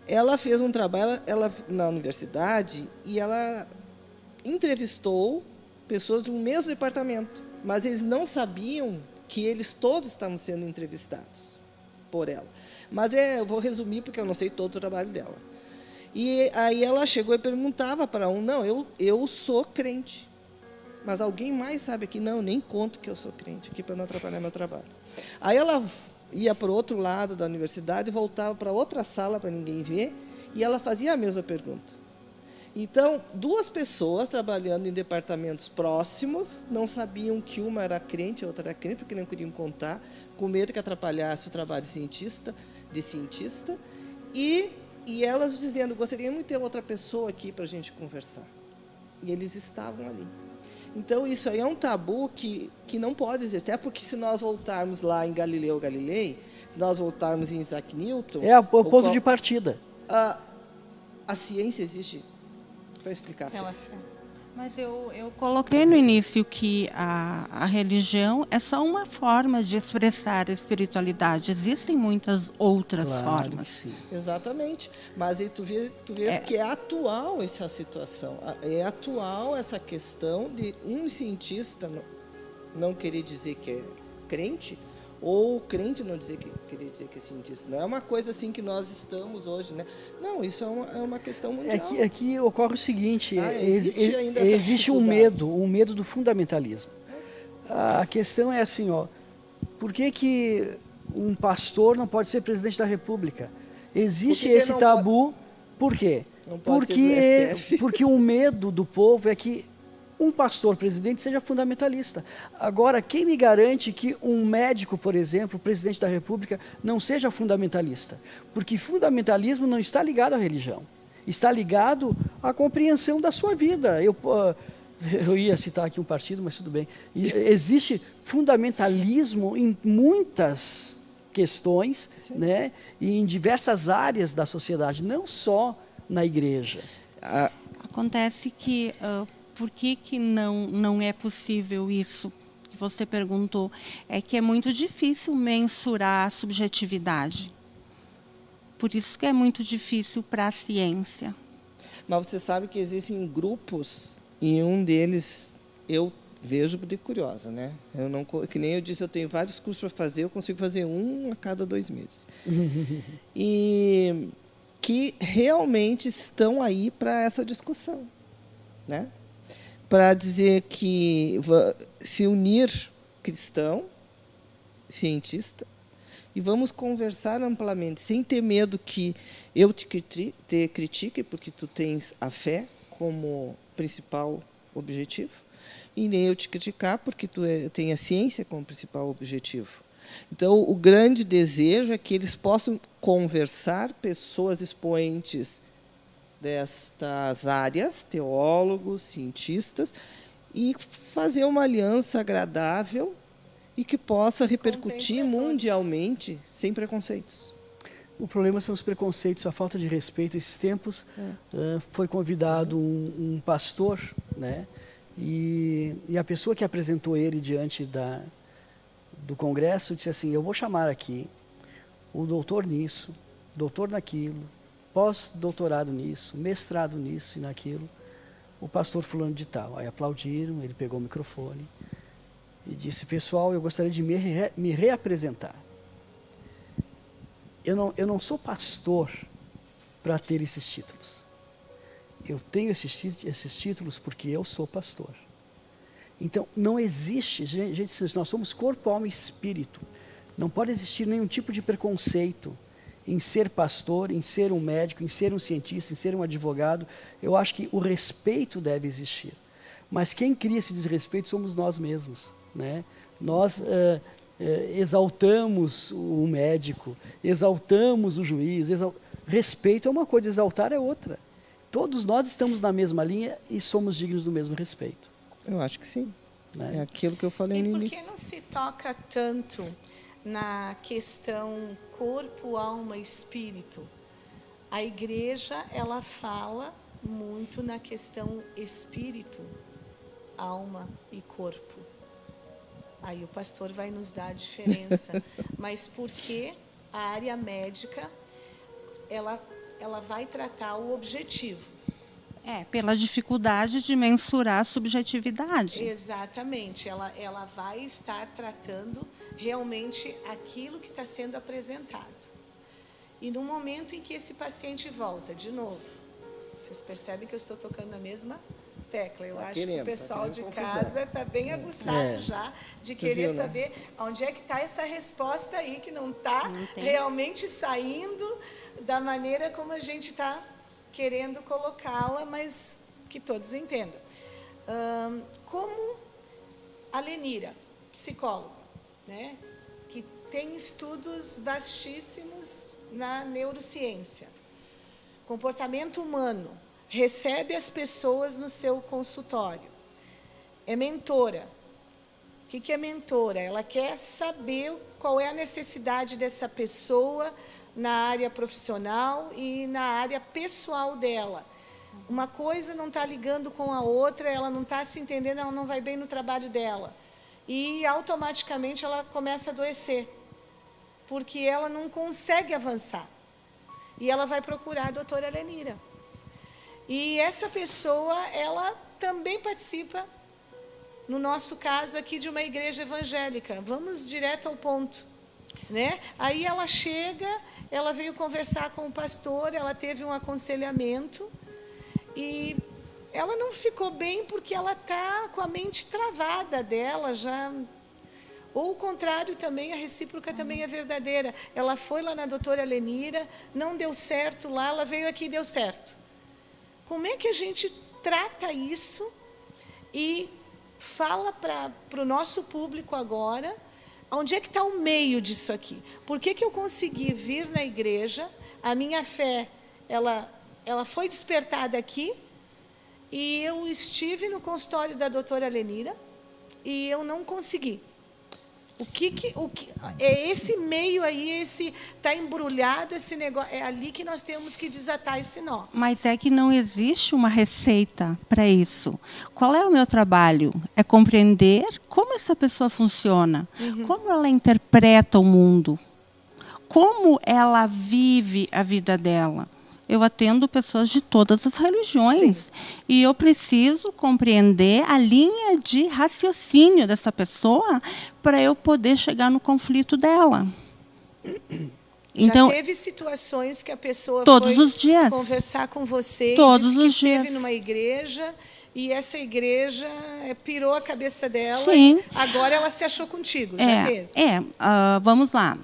Ela fez um trabalho na universidade e ela entrevistou pessoas de um mesmo departamento, mas eles não sabiam que eles todos estavam sendo entrevistados por ela. Mas eu vou resumir, porque eu não sei todo o trabalho dela. E aí ela chegou e perguntava para não, eu sou crente. Mas alguém mais sabe aqui? Não, nem conto que eu sou crente, aqui para não atrapalhar meu trabalho. Aí ela ia para o outro lado da universidade, voltava para outra sala para ninguém ver, e ela fazia a mesma pergunta. Então, duas pessoas trabalhando em departamentos próximos, não sabiam que uma era crente, a outra era crente, porque não queriam contar, com medo que atrapalhasse o trabalho de cientista, e elas dizendo, gostaríamos de ter outra pessoa aqui para a gente conversar. E eles estavam ali. Então, isso aí é um tabu que não pode existir, até porque se nós voltarmos lá em Galileu Galilei, se nós voltarmos em Isaac Newton... É o ponto de partida. A ciência existe para explicar a fé. Mas eu coloquei no início que a religião é só uma forma de expressar a espiritualidade. Existem muitas outras formas. Sim. Exatamente. Mas aí tu vês que é atual essa situação. É atual essa questão de um cientista não querer dizer que é crente, ou crente não querer dizer que é cientista. Não é uma coisa assim que nós estamos hoje, né? Não, isso é uma questão mundial. Aqui ocorre o seguinte, existe ainda essa existe um medo do fundamentalismo. A questão é assim, por que um pastor não pode ser presidente da República? Existe esse tabu, por quê? Não pode ser do STF. Porque o medo do povo é que um pastor presidente seja fundamentalista. Agora, quem me garante que um médico, por exemplo, presidente da República, não seja fundamentalista? Porque fundamentalismo não está ligado à religião. Está ligado à compreensão da sua vida. Eu ia citar aqui um partido, mas tudo bem. Existe fundamentalismo em muitas questões, né? E em diversas áreas da sociedade, não só na igreja. Acontece que... por que não é possível isso que você perguntou? É que é muito difícil mensurar a subjetividade. Por isso que é muito difícil para a ciência. Mas você sabe que existem grupos, e um deles eu vejo de curiosa, né? Que nem eu disse, eu tenho vários cursos para fazer, eu consigo fazer um a cada 2 meses. E que realmente estão aí para essa discussão, né? Para dizer que se unir cristão, cientista, e vamos conversar amplamente, sem ter medo que eu te critique, porque tu tens a fé como principal objetivo, e nem eu te criticar, porque tu tem a ciência como principal objetivo. Então, o grande desejo é que eles possam conversar, pessoas expoentes destas áreas, teólogos, cientistas, e fazer uma aliança agradável e que possa repercutir mundialmente sem preconceitos. O problema são os preconceitos, a falta de respeito. Esses tempos foi convidado um pastor, né? E a pessoa que apresentou ele diante do congresso disse assim: eu vou chamar aqui o doutor nisso, doutor naquilo, pós-doutorado nisso, mestrado nisso e naquilo, o pastor fulano de tal. Aí aplaudiram, ele pegou o microfone e disse: pessoal, eu gostaria de me reapresentar. Eu não sou pastor para ter esses títulos. Eu tenho esses títulos porque eu sou pastor. Então, não existe, gente, nós somos corpo, alma e espírito. Não pode existir nenhum tipo de preconceito em ser pastor, em ser um médico, em ser um cientista, em ser um advogado. Eu acho que o respeito deve existir. Mas quem cria esse desrespeito somos nós mesmos, né? Nós exaltamos o médico, exaltamos o juiz. Respeito é uma coisa, exaltar é outra. Todos nós estamos na mesma linha e somos dignos do mesmo respeito. Eu acho que sim. Né? É aquilo que eu falei no início. E por que não se toca tanto na questão corpo, alma e espírito? A igreja, ela fala muito na questão espírito, alma e corpo. Aí o pastor vai nos dar a diferença. Mas por que a área médica, ela vai tratar o objetivo? Pela dificuldade de mensurar a subjetividade. Exatamente. Ela vai estar tratando realmente aquilo que está sendo apresentado. E no momento em que esse paciente volta, de novo, vocês percebem que eu estou tocando na mesma tecla. Eu acho que o pessoal de casa está bem aguçado já de querer saber onde é que está essa resposta aí, que não está realmente saindo da maneira como a gente está querendo colocá-la, mas que todos entendam. Como a Lenira, psicóloga, né, que tem estudos vastíssimos na neurociência, comportamento humano, recebe as pessoas no seu consultório, é mentora. O que é mentora? Ela quer saber qual é a necessidade dessa pessoa na área profissional e na área pessoal dela. Uma coisa não está ligando com a outra, ela não está se entendendo, ela não vai bem no trabalho dela. E, automaticamente, ela começa a adoecer, porque ela não consegue avançar. E ela vai procurar a doutora Lenira. E essa pessoa, ela também participa, no nosso caso aqui, de uma igreja evangélica. Vamos direto ao ponto, né? Aí ela chega, ela veio conversar com o pastor, ela teve um aconselhamento e ela não ficou bem porque ela está com a mente travada dela já. Ou o contrário também, a recíproca também é verdadeira. Ela foi lá na doutora Lenira, não deu certo lá, ela veio aqui e deu certo. Como é que a gente trata isso e fala para o nosso público agora, onde é que está o meio disso aqui? Por que eu consegui vir na igreja, a minha fé, ela foi despertada aqui, e eu estive no consultório da doutora Lenira, e eu não consegui. O que é esse meio aí, está embrulhado esse negócio, é ali que nós temos que desatar esse nó. Mas é que não existe uma receita para isso. Qual é o meu trabalho? É compreender como essa pessoa funciona, como ela interpreta o mundo, como ela vive a vida dela. Eu atendo pessoas de todas as religiões. Sim. E eu preciso compreender a linha de raciocínio dessa pessoa para eu poder chegar no conflito dela. Então, já teve situações que a pessoa todos foi os dias. Conversar com você todos e disse que os dias. esteve numa igreja e essa igreja pirou a cabeça dela. Sim. E agora ela se achou contigo. Já teve? Vamos lá.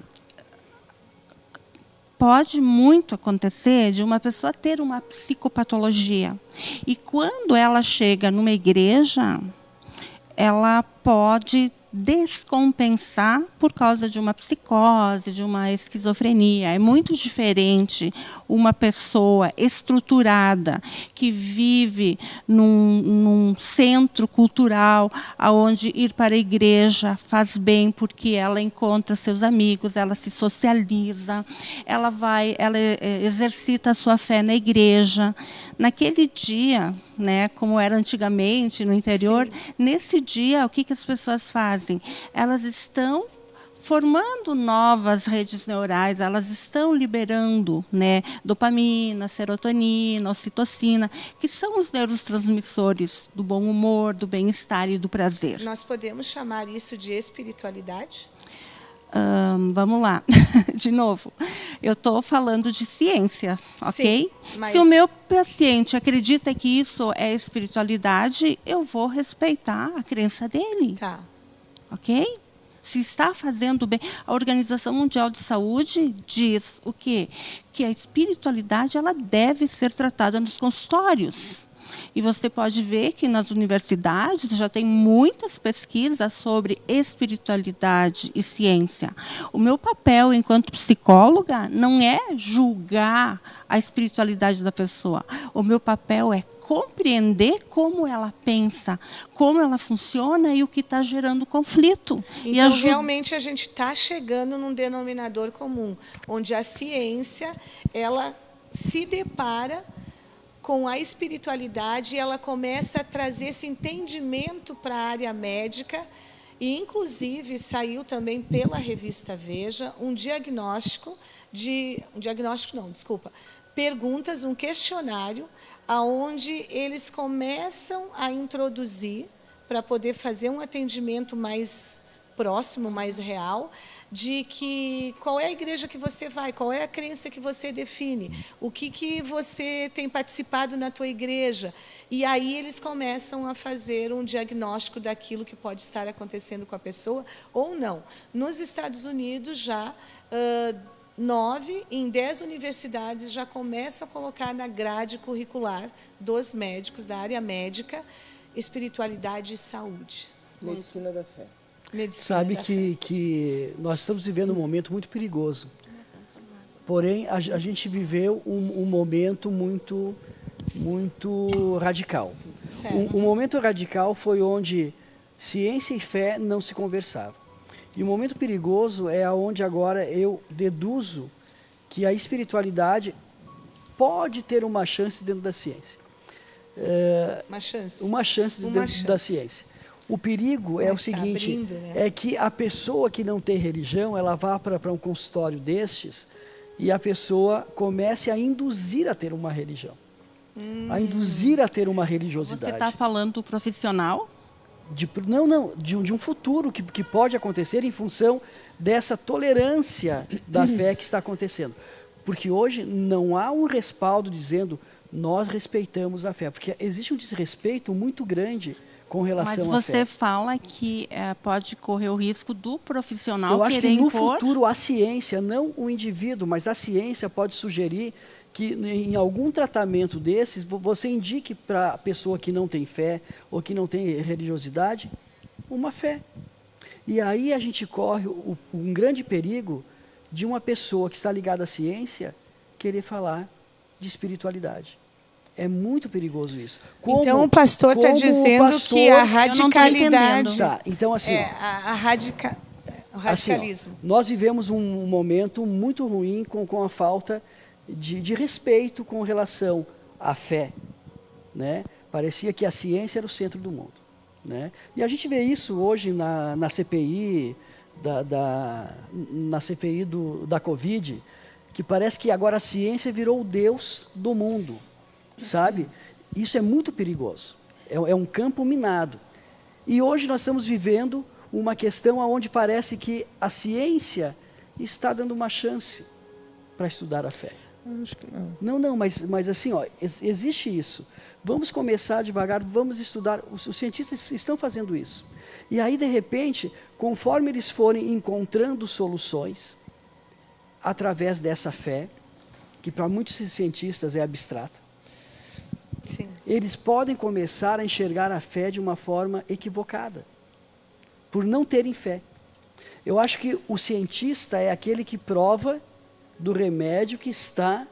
pode muito acontecer de uma pessoa ter uma psicopatologia. E quando ela chega numa igreja, ela pode descompensar por causa de uma psicose, de uma esquizofrenia. É muito diferente uma pessoa estruturada que vive num centro cultural, onde ir para a igreja faz bem porque ela encontra seus amigos, ela se socializa, ela exercita a sua fé na igreja. Naquele dia, né, como era antigamente no interior, nesse dia, o que as pessoas fazem? Elas estão formando novas redes neurais, elas estão liberando, né, dopamina, serotonina, ocitocina, que são os neurotransmissores do bom humor, do bem-estar e do prazer. Nós podemos chamar isso de espiritualidade? Vamos lá, de novo. Eu estou falando de ciência, ok? Sim, mas... Se o meu paciente acredita que isso é espiritualidade, eu vou respeitar a crença dele. Tá. Ok? Se está fazendo bem. A Organização Mundial de Saúde diz o quê? Que a espiritualidade ela deve ser tratada nos consultórios. E você pode ver que nas universidades já tem muitas pesquisas sobre espiritualidade e ciência. O meu papel enquanto psicóloga não é julgar a espiritualidade da pessoa. O meu papel é compreender como ela pensa, como ela funciona e o que está gerando conflito. Então, realmente, a gente está chegando num denominador comum, onde a ciência ela se depara com a espiritualidade e ela começa a trazer esse entendimento para a área médica e, inclusive, saiu também pela revista Veja um perguntas, um questionário, aonde eles começam a introduzir, para poder fazer um atendimento mais próximo, mais real, de que qual é a igreja que você vai, qual é a crença que você define, o que você tem participado na tua igreja. E aí eles começam a fazer um diagnóstico daquilo que pode estar acontecendo com a pessoa ou não. Nos Estados Unidos, já 9 em 10 universidades já começam a colocar na grade curricular dos médicos, da área médica, espiritualidade e saúde. Medicina da fé. Sabe que nós estamos vivendo um momento muito perigoso. Porém, a gente viveu um momento muito radical. Um momento radical foi onde ciência e fé não se conversavam. E o momento perigoso é onde agora eu deduzo que a espiritualidade pode ter uma chance dentro da ciência. Uma chance dentro da ciência. O perigo é o seguinte, abrindo, né? É que a pessoa que não tem religião, ela vá para um consultório destes e a pessoa comece a induzir a ter uma religião. A induzir a ter uma religiosidade. Você está falando do profissional? De um futuro que pode acontecer em função dessa tolerância da fé que está acontecendo. Porque hoje não há um respaldo dizendo nós respeitamos a fé, porque existe um desrespeito muito grande com relação à fé. Mas você fala que pode correr o risco do profissional Eu acho querer que no impor... futuro a ciência, não o indivíduo, mas a ciência pode sugerir que em algum tratamento desses, você indique para a pessoa que não tem fé ou que não tem religiosidade, uma fé. E aí a gente corre um grande perigo de uma pessoa que está ligada à ciência querer falar de espiritualidade. É muito perigoso isso. Então, o pastor está dizendo que a radicalidade... Tá, então, assim, o radicalismo. Assim, nós vivemos um momento muito ruim com a falta de respeito com relação à fé. Né? Parecia que a ciência era o centro do mundo. Né? E a gente vê isso hoje na CPI, na CPI da Covid, que parece que agora a ciência virou o Deus do mundo. Sabe? Isso é muito perigoso. É um campo minado. E hoje nós estamos vivendo uma questão onde parece que a ciência está dando uma chance para estudar a fé. Acho que não. Não, mas assim, existe isso. Vamos começar devagar, vamos estudar. Os cientistas estão fazendo isso. E aí, de repente, conforme eles forem encontrando soluções, através dessa fé, que para muitos cientistas é abstrata. Sim. Eles podem começar a enxergar a fé de uma forma equivocada, por não terem fé. Eu acho que o cientista é aquele que prova do remédio que está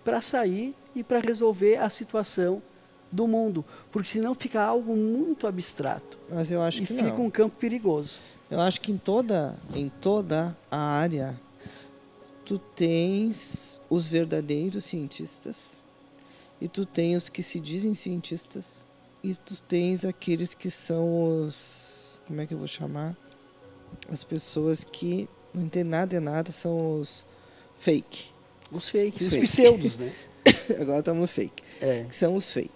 para sair e para resolver a situação do mundo, porque senão fica algo muito abstrato Mas eu acho e que fica não. um campo perigoso. Eu acho que em toda a área, tu tens os verdadeiros cientistas e tu tens os que se dizem cientistas e tu tens aqueles que são os... Como é que eu vou chamar? As pessoas que não entendem nada de nada, são os fake. Os fakes, Os os fake. pseudos, né? Agora estamos no fake. É. Que são os fake.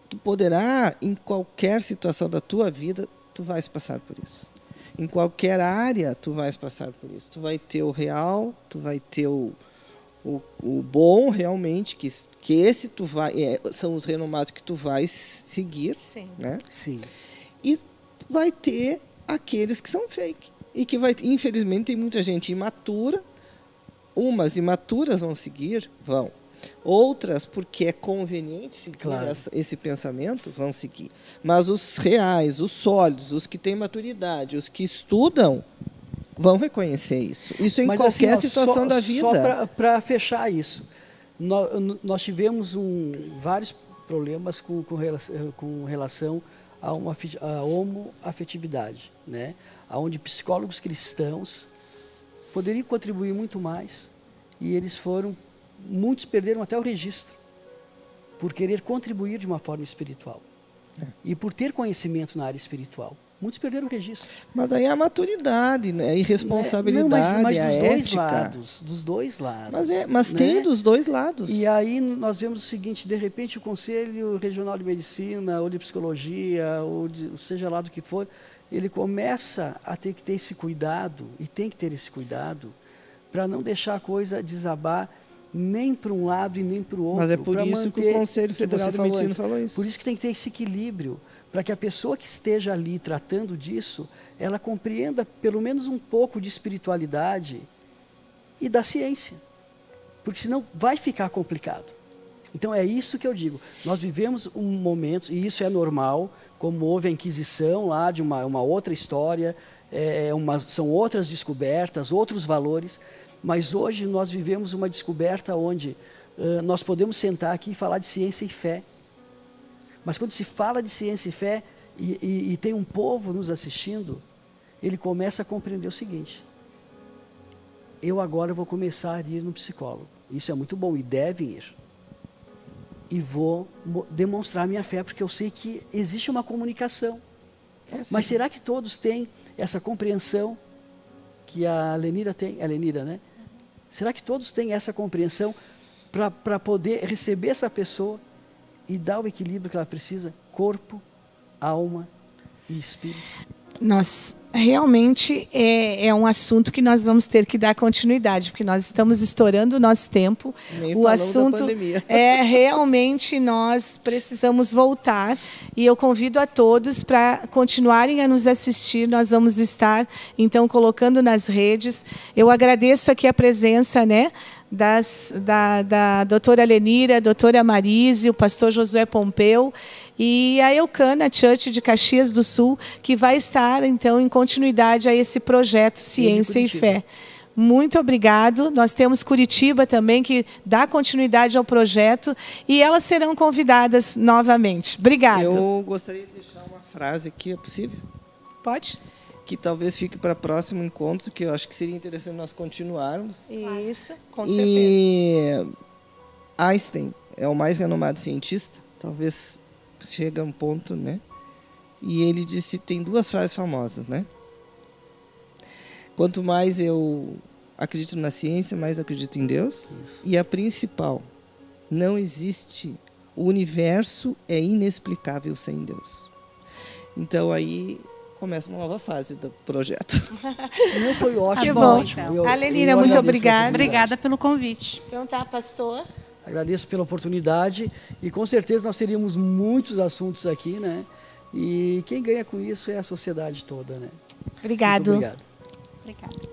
Tu poderá, em qualquer situação da tua vida, tu vais passar por isso. Em qualquer área, tu vais passar por isso. Tu vai ter o real, tu vai ter o bom, realmente, que esse tu vai... são os renomados que tu vais seguir, Sim. né? Sim. E vai ter aqueles que são fake. E que vai... Infelizmente, tem muita gente imatura. Umas imaturas vão seguir, vão. Outras, porque é conveniente seguir Claro. esse pensamento, vão seguir. Mas os reais, os sólidos, os que têm maturidade, os que estudam, vão reconhecer isso. Isso em Mas, qualquer assim, ó, situação da Só vida. para fechar isso, nós tivemos vários problemas com relação a a homoafetividade, né? Onde psicólogos cristãos poderiam contribuir muito mais e muitos perderam até o registro por querer contribuir de uma forma espiritual e por ter conhecimento na área espiritual. Muitos perderam o registro. Mas aí é a maturidade, né? A irresponsabilidade, Não, mas a dos dois ética. lados, dos dois lados. Mas né? tem dos dois lados. E aí nós vemos o seguinte, de repente o Conselho Regional de Medicina, ou de Psicologia, seja lá do que for, ele começa a ter que ter esse cuidado, e tem que ter esse cuidado, para não deixar a coisa desabar nem para um lado e nem para o outro. Mas é por isso que o Conselho Federal de Medicina falou isso. Por isso que tem que ter esse equilíbrio, para que a pessoa que esteja ali tratando disso, ela compreenda pelo menos um pouco de espiritualidade e da ciência. Porque senão vai ficar complicado. Então é isso que eu digo. Nós vivemos um momento, e isso é normal, como houve a Inquisição lá de uma outra história, são outras descobertas, outros valores, mas hoje nós vivemos uma descoberta onde nós podemos sentar aqui e falar de ciência e fé. Mas quando se fala de ciência e fé, e tem um povo nos assistindo, ele começa a compreender o seguinte: eu agora vou começar a ir no psicólogo. Isso é muito bom, e devem ir. E vou demonstrar minha fé, porque eu sei que existe uma comunicação. Mas será que todos têm essa compreensão que a Lenira tem? É a Lenira, né? Será que todos têm essa compreensão para poder receber essa pessoa e dar o equilíbrio que ela precisa? Corpo, alma e espírito. Nós realmente é um assunto que nós vamos ter que dar continuidade, porque nós estamos estourando o nosso tempo. Nem O falamos da assunto pandemia. realmente nós precisamos voltar, e eu convido a todos para continuarem a nos assistir. Nós vamos estar então colocando nas redes. Eu agradeço aqui a presença, né, da doutora Lenira, doutora Marise, o pastor Josué Pompeu e a Eucana Church de Caxias do Sul, que vai estar, então, em continuidade a esse projeto Ciência e Fé. Muito obrigado. Nós temos Curitiba também, que dá continuidade ao projeto, e elas serão convidadas novamente. Obrigado. Eu gostaria de deixar uma frase aqui, é possível? Pode? Que talvez fique para o próximo encontro, que eu acho que seria interessante nós continuarmos. Isso, com certeza. E Einstein é o mais renomado cientista, talvez chega a um ponto, né? E ele disse, tem duas frases famosas, né? Quanto mais eu acredito na ciência, mais eu acredito em Deus. Isso. E a principal, não existe, o universo é inexplicável sem Deus. Então aí começa uma nova fase do projeto. Não, foi ótimo. Que bom. Ótimo. Alenira, Eu muito agradeço a obrigada. oportunidade. Obrigada pelo convite. Então tá, pastor. Agradeço pela oportunidade e com certeza nós teríamos muitos assuntos aqui, né? E quem ganha com isso é a sociedade toda, né? Obrigado. Muito obrigado. Obrigada.